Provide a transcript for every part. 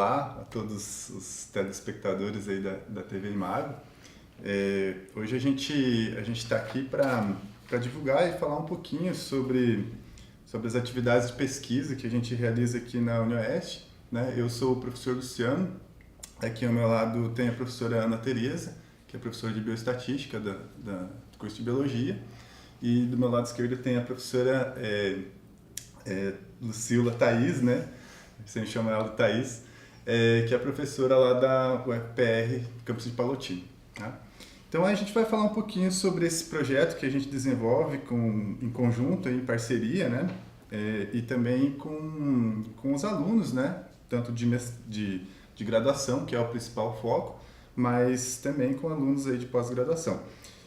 Olá a todos os telespectadores aí da TV Imago. Hoje a gente está aqui para divulgar e falar um pouquinho sobre as atividades de pesquisa que a gente realiza aqui na UniOeste, né? Eu sou o professor Luciano, aqui ao meu lado tem a professora Ana Tereza, que é professora de Bioestatística do curso de Biologia, e do meu lado esquerdo tem a professora Lucila Thaís, né? Você me chama ela de Thaís, que é professora lá da UFPR, campus de Palotina. Tá? Então a gente vai falar um pouquinho sobre esse projeto que a gente desenvolve em conjunto, em parceria, né? E também com os alunos, né? Tanto de graduação, que é o principal foco, mas também com alunos aí de pós-graduação.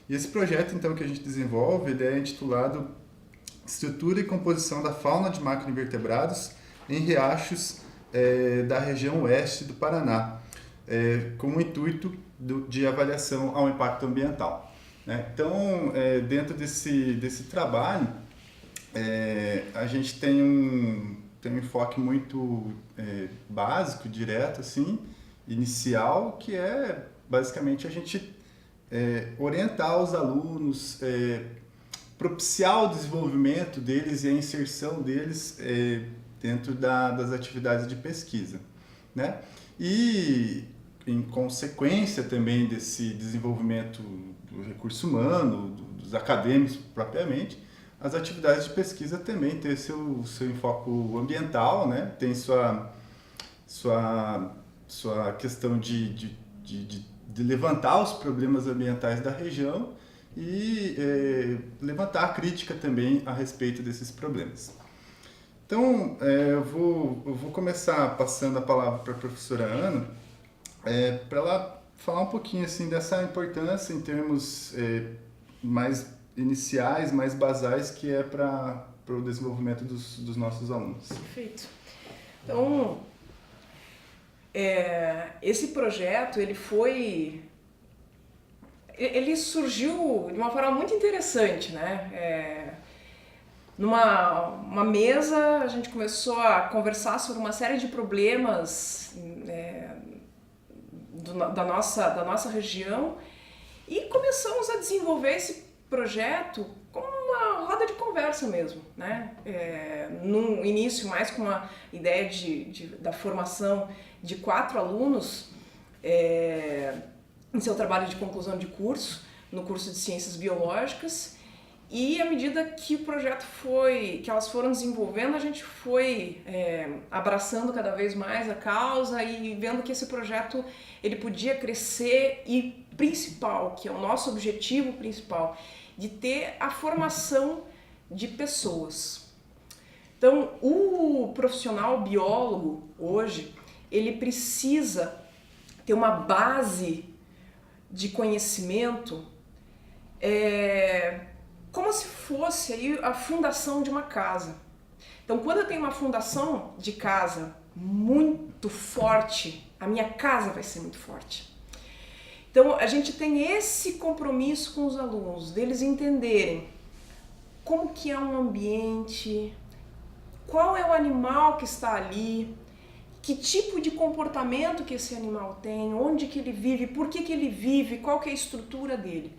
E esse projeto, então, que a gente desenvolve, ele é intitulado Estrutura e Composição da Fauna de Macroinvertebrados em Riachos da região oeste do Paraná, com o intuito de avaliação ao impacto ambiental. Né? Então, dentro desse trabalho, a gente tem um enfoque muito básico, direto, assim, inicial, que é basicamente a gente orientar os alunos, propiciar o desenvolvimento deles e a inserção deles dentro das atividades de pesquisa, né? E, em consequência também desse desenvolvimento do recurso humano, dos acadêmicos propriamente, as atividades de pesquisa também têm seu enfoque ambiental, né? Tem sua questão de levantar os problemas ambientais da região e levantar a crítica também a respeito desses problemas. Então, eu vou começar passando a palavra para a professora Ana, para ela falar um pouquinho assim, dessa importância em termos mais iniciais, mais basais, que é para o desenvolvimento dos nossos alunos. Perfeito. Então, esse projeto, ele surgiu de uma forma muito interessante, né? Numa mesa, a gente começou a conversar sobre uma série de problemas da nossa região e começamos a desenvolver esse projeto como uma roda de conversa mesmo, né? No início, mais com uma ideia da formação de 4 alunos em seu trabalho de conclusão de curso, no curso de Ciências Biológicas. E à medida que o projeto que elas foram desenvolvendo, a gente foi abraçando cada vez mais a causa e vendo que esse projeto ele podia crescer e principal, que é o nosso objetivo principal, de ter a formação de pessoas. Então, o profissional biólogo hoje, ele precisa ter uma base de conhecimento como se fosse aí a fundação de uma casa. Então, quando eu tenho uma fundação de casa muito forte, a minha casa vai ser muito forte. Então, a gente tem esse compromisso com os alunos, deles entenderem como que é um ambiente, qual é o animal que está ali, que tipo de comportamento que esse animal tem, onde que ele vive, por que ele vive, qual que é a estrutura dele.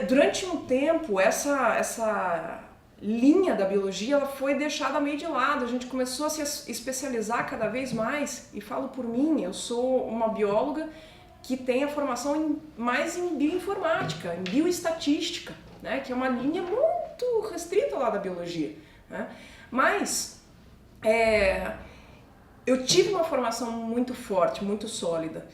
Durante um tempo, essa linha da biologia ela foi deixada meio de lado, a gente começou a se especializar cada vez mais, e falo por mim, eu sou uma bióloga que tem a formação mais em bioinformática, em bioestatística, né, que é uma linha muito restrita lá da biologia, né? Mas eu tive uma formação muito forte, muito sólida.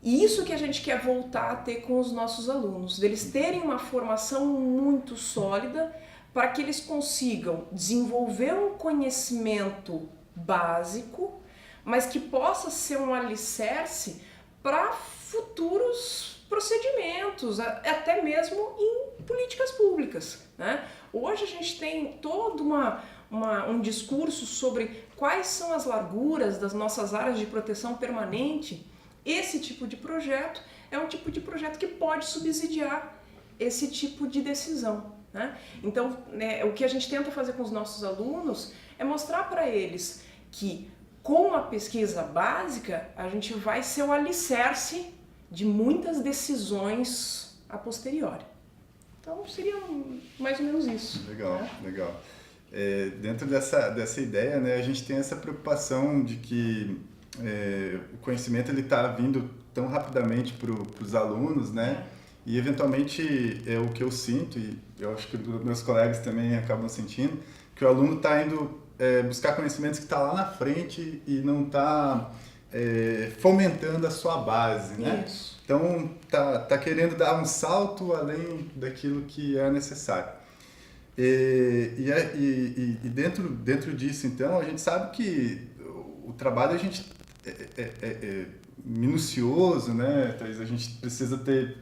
E isso que a gente quer voltar a ter com os nossos alunos, deles terem uma formação muito sólida para que eles consigam desenvolver um conhecimento básico, mas que possa ser um alicerce para futuros procedimentos, até mesmo em políticas públicas, né? Hoje a gente tem todo um discurso sobre quais são as larguras das nossas áreas de proteção permanente. Esse tipo de projeto é um tipo de projeto que pode subsidiar esse tipo de decisão, né? Então, o que a gente tenta fazer com os nossos alunos é mostrar para eles que com a pesquisa básica, a gente vai ser o alicerce de muitas decisões a posteriori. Então, seria mais ou menos isso. Legal, né? legal. Dentro dessa ideia, né, a gente tem essa preocupação de que o conhecimento está vindo tão rapidamente para os alunos, né? E, eventualmente, é o que eu sinto, e eu acho que meus colegas também acabam sentindo, que o aluno está indo buscar conhecimentos que está lá na frente e não está fomentando a sua base, né? Isso. Então, tá querendo dar um salto além daquilo que é necessário. E dentro disso, então, a gente sabe que o trabalho a gente é minucioso, né? Então, a gente precisa ter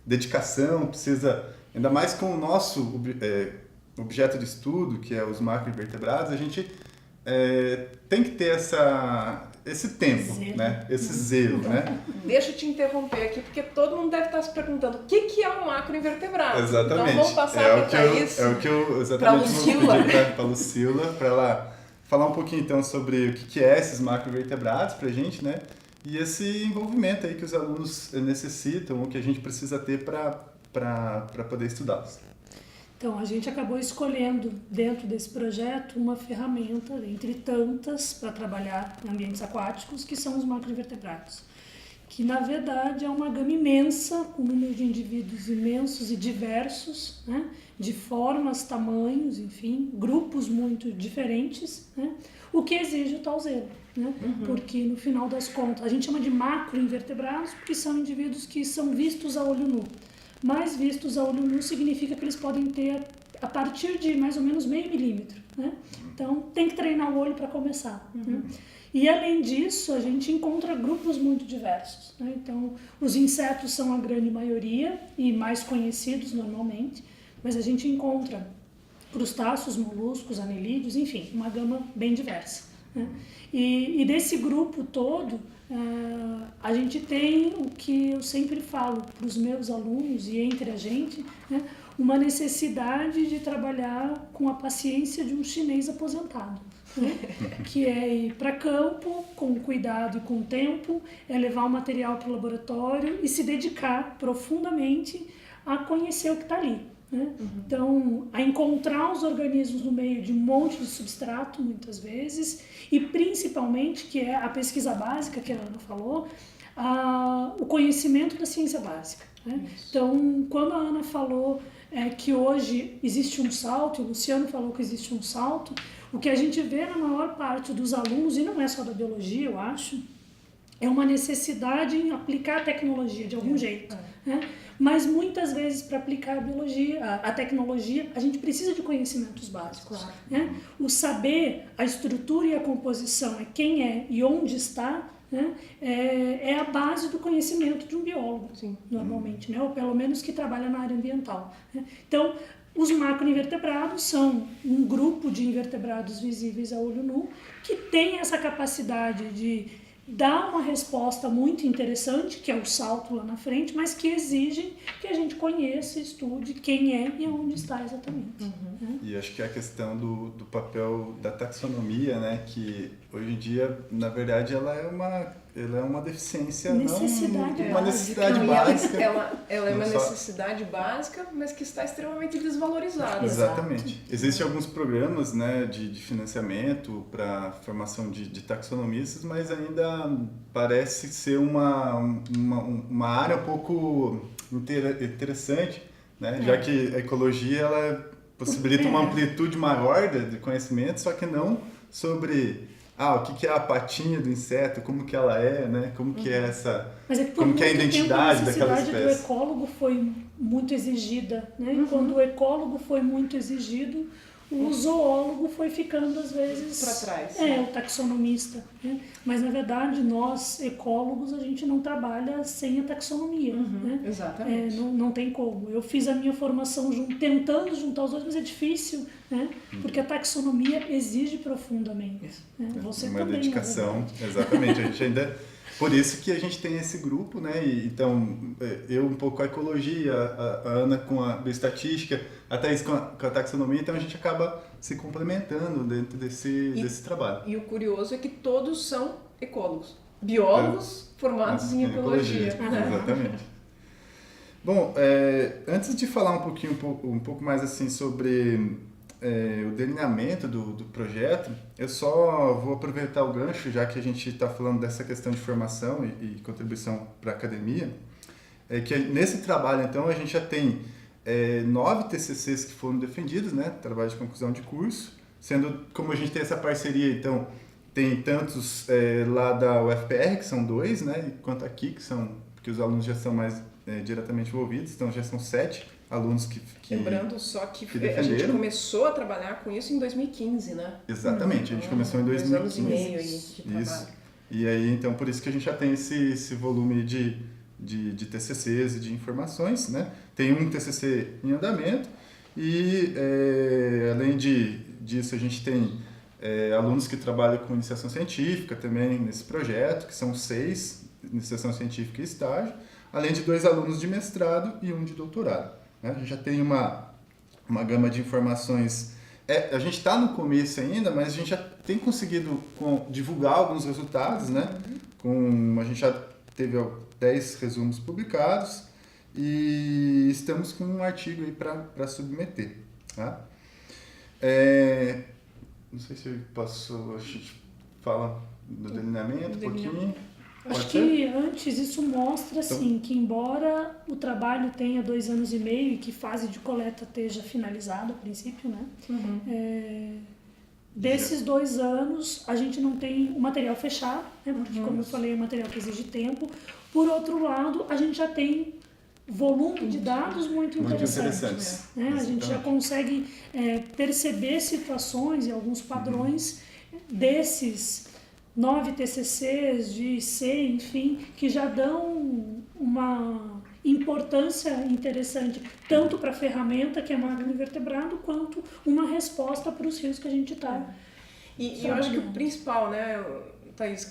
dedicação, precisa, ainda mais com o nosso objeto de estudo, que é os macroinvertebrados, a gente tem que ter esse tempo, Zelo. né? Esse zelo, né? Deixa eu te interromper aqui, porque todo mundo deve estar se perguntando o que é um macroinvertebrado. Exatamente. Então vamos passar para a Thaís. É o que eu exatamente vou Lucila. pedir para a Lucila, para ela falar um pouquinho então sobre o que é esses macroinvertebrados para a gente, né? E esse envolvimento aí que os alunos necessitam, o que a gente precisa ter para poder estudá-los. Então, a gente acabou escolhendo, dentro desse projeto, uma ferramenta, entre tantas, para trabalhar em ambientes aquáticos, que são os macroinvertebrados. Que, na verdade, é uma gama imensa, com um número de indivíduos imensos e diversos, né? De formas, tamanhos, enfim, grupos muito diferentes, né? O que exige o tal zelo. Né? Porque, no final das contas, a gente chama de macroinvertebrados porque são indivíduos que são vistos a olho nu. Mas vistos a olho nu significa que eles podem ter a partir de mais ou menos meio milímetro. Né? Então, tem que treinar o olho para começar. Né? E, além disso, a gente encontra grupos muito diversos. Né? Então, os insetos são a grande maioria e mais conhecidos normalmente, mas a gente encontra crustáceos, moluscos, anelídeos, enfim, uma gama bem diversa. Né? E desse grupo todo, a gente tem o que eu sempre falo para os meus alunos e entre a gente, né? Uma necessidade de trabalhar com a paciência de um chinês aposentado. Né? Que é ir para campo com cuidado e com tempo, é levar o material para o laboratório e se dedicar profundamente a conhecer o que está ali. Né? Então, a encontrar os organismos no meio de um monte de substrato, muitas vezes, e principalmente, que é a pesquisa básica que a Ana falou, o conhecimento da ciência básica. Né? Então, quando a Ana falou que hoje existe um salto, e o Luciano falou que existe um salto, o que a gente vê na maior parte dos alunos, e não é só da biologia, eu acho, é uma necessidade em aplicar a tecnologia de algum jeito. Né? Mas muitas vezes, para aplicar a biologia, a tecnologia, a gente precisa de conhecimentos básicos. Claro. Né? O saber, a estrutura e a composição, quem é e onde está, né? É a base do conhecimento de um biólogo, Sim. normalmente, né? Ou pelo menos que trabalha na área ambiental. Né? Então, os macroinvertebrados são um grupo de invertebrados visíveis a olho nu que tem essa capacidade de dá uma resposta muito interessante, que é o salto lá na frente, mas que exigem que a gente conheça e estude quem é e onde está exatamente. Né? E acho que a questão do papel da taxonomia, né, que hoje em dia, na verdade, ela é uma deficiência, Necessidade não uma necessidade Não, básica. Ela é uma Não só- necessidade básica, mas que está extremamente desvalorizada. Exatamente. Existem alguns programas, né, de financiamento para formação de taxonomistas, mas ainda parece ser uma área um pouco interessante, né, já que a ecologia ela possibilita uma amplitude maior de conhecimento, só que não sobre o que é a patinha do inseto, como que ela é, né, como que é essa... Mas é que por Como que é a muito tempo identidade daquela necessidade espécie? do ecólogo foi muito exigida, né? E quando o ecólogo foi muito exigido, o zoólogo foi ficando às vezes Pra trás, o taxonomista, né? Mas na verdade nós ecólogos a gente não trabalha sem a taxonomia, né? Exatamente. Não tem como. Eu fiz a minha formação tentando juntar os dois, mas é difícil, né? Porque a taxonomia exige profundamente. Né? Você uma também, dedicação, na verdade. exatamente. A gente ainda Por isso que a gente tem esse grupo, né? Então, eu um pouco com a ecologia, a Ana com a bioestatística, a Thaís com a taxonomia, então a gente acaba se complementando dentro desse trabalho. E o curioso é que todos são ecólogos, biólogos formados em ecologia. Exatamente. Bom, antes de falar um pouco mais assim sobre o delineamento do projeto, eu só vou aproveitar o gancho, já que a gente está falando dessa questão de formação e contribuição para a academia, que nesse trabalho, então, a gente já tem 9 TCCs que foram defendidos, né, trabalho de conclusão de curso, sendo, como a gente tem essa parceria, então, tem tantos lá da UFPR, que são 2, né, quanto aqui, que os alunos já são mais diretamente envolvidos, então já são 7 alunos que Lembrando só que a defenderam. gente começou a trabalhar com isso em 2015, né? Exatamente, a gente começou em 2015. 2 anos e meio aí de trabalho. Isso. E aí, então, por isso que a gente já tem esse volume de TCCs e de informações, né? Tem um TCC em andamento e, além disso, a gente tem alunos que trabalham com iniciação científica também nesse projeto, que são 6, iniciação científica e estágio, além de 2 alunos de mestrado e 1 de doutorado. A gente já tem uma gama de informações. A gente está no começo ainda, mas a gente já tem conseguido divulgar alguns resultados, né? A gente já teve 10 resumos publicados e estamos com um artigo aí para submeter. Tá? Não sei se eu posso... A gente fala do delineamento um pouquinho. Acho que antes isso mostra assim, que embora o trabalho tenha 2 anos e meio e que fase de coleta esteja finalizada a princípio, né? Desses 2 anos a gente não tem o material fechado, né? Porque como eu falei, é um material que exige tempo. Por outro lado, a gente já tem volume de dados muito interessantes. Né? A gente já consegue perceber situações e alguns padrões desses 9 TCCs de IC, enfim, que já dão uma importância interessante, tanto para a ferramenta, que é magro invertebrado, quanto uma resposta para os rios que a gente está. E eu acho que o principal, né, Thaís,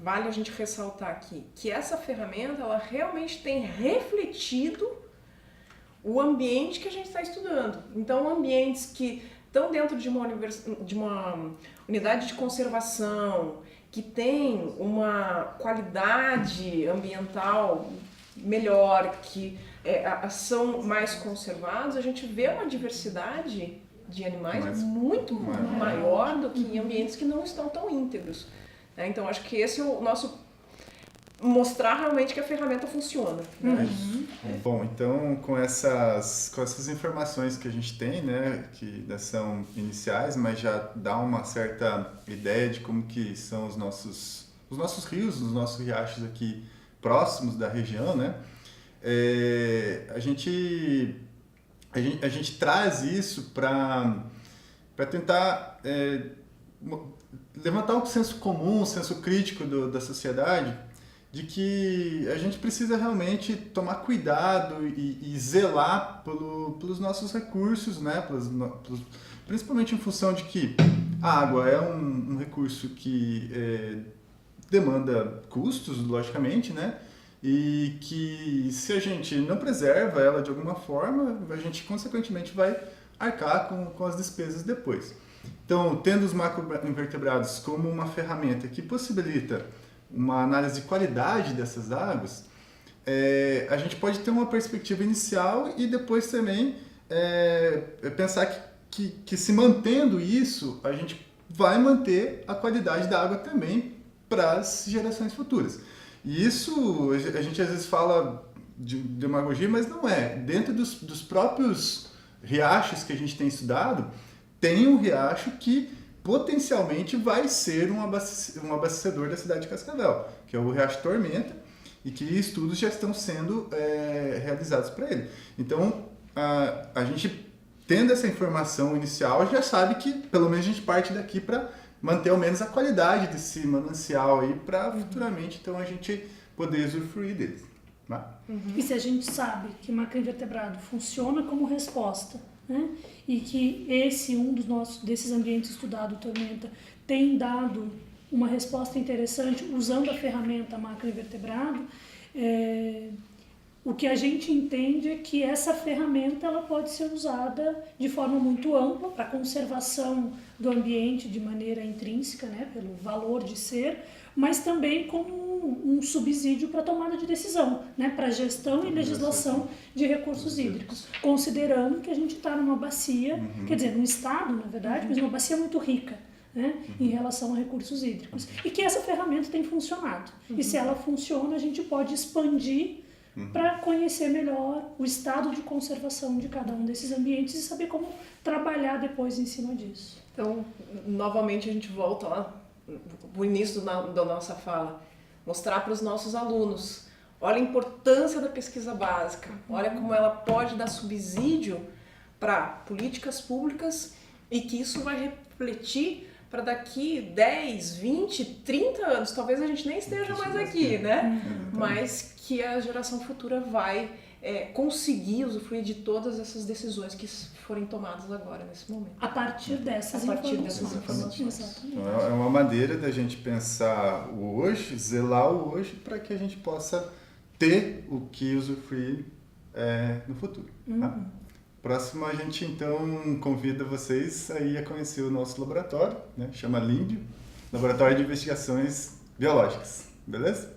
vale a gente ressaltar aqui, que essa ferramenta, ela realmente tem refletido o ambiente que a gente está estudando. Então, ambientes que estão dentro de uma unidade de conservação, que tem uma qualidade ambiental melhor, que são mais conservados, a gente vê uma diversidade de animais muito maior do que em ambientes que não estão tão íntegros. Então, acho que esse é o nosso... mostrar realmente que a ferramenta funciona. Né? Bom, então com essas informações que a gente tem, né, que são iniciais, mas já dá uma certa ideia de como que são os nossos rios, os nossos riachos aqui próximos da região, né? A gente traz isso para tentar levantar um senso comum, um senso crítico da sociedade, de que a gente precisa realmente tomar cuidado e zelar pelos nossos recursos, né? Principalmente em função de que a água é um recurso que demanda custos, logicamente, né? E que se a gente não preserva ela de alguma forma, a gente consequentemente vai arcar com as despesas depois. Então, tendo os macroinvertebrados como uma ferramenta que possibilita uma análise de qualidade dessas águas, a gente pode ter uma perspectiva inicial e depois também pensar que se mantendo isso, a gente vai manter a qualidade da água também para as gerações futuras. E isso a gente às vezes fala de demagogia, mas não é. Dentro dos próprios riachos que a gente tem estudado, tem um riacho que potencialmente vai ser um abastecedor da cidade de Cascavel, que é o Riacho Tormenta, e que estudos já estão sendo realizados para ele. Então, a gente, tendo essa informação inicial, já sabe que pelo menos a gente parte daqui para manter ao menos a qualidade desse manancial aí, para futuramente então a gente poder usufruir dele. Tá? E se a gente sabe que macroinvertebrado funciona como resposta, né? E que desses ambientes estudados, Tormenta, tem dado uma resposta interessante usando a ferramenta macroinvertebrado, o que a gente entende é que essa ferramenta ela pode ser usada de forma muito ampla para a conservação do ambiente de maneira intrínseca, né, pelo valor de ser, mas também como um subsídio para a tomada de decisão, né, para a gestão e legislação de recursos hídricos, considerando que a gente está numa bacia, quer dizer, num estado, na verdade, mas uma bacia muito rica, né, em relação a recursos hídricos. E que essa ferramenta tem funcionado. E se ela funciona, a gente pode expandir para conhecer melhor o estado de conservação de cada um desses ambientes e saber como trabalhar depois em cima disso. Então, novamente a gente volta lá no início da nossa fala, mostrar para os nossos alunos, olha a importância da pesquisa básica, olha como ela pode dar subsídio para políticas públicas e que isso vai refletir para daqui 10, 20, 30 anos, talvez a gente nem esteja mais aqui, né? Mas que a geração futura vai conseguir usufruir de todas essas decisões que forem tomadas agora, nesse momento. A partir dessas informações. Exatamente. Então, é uma maneira da gente pensar o hoje, zelar o hoje, para que a gente possa ter o que usufruir no futuro. Tá? Próximo, a gente então convida vocês aí a conhecer o nosso laboratório, né? Chama LINBio, Laboratório de Investigações Biológicas, beleza?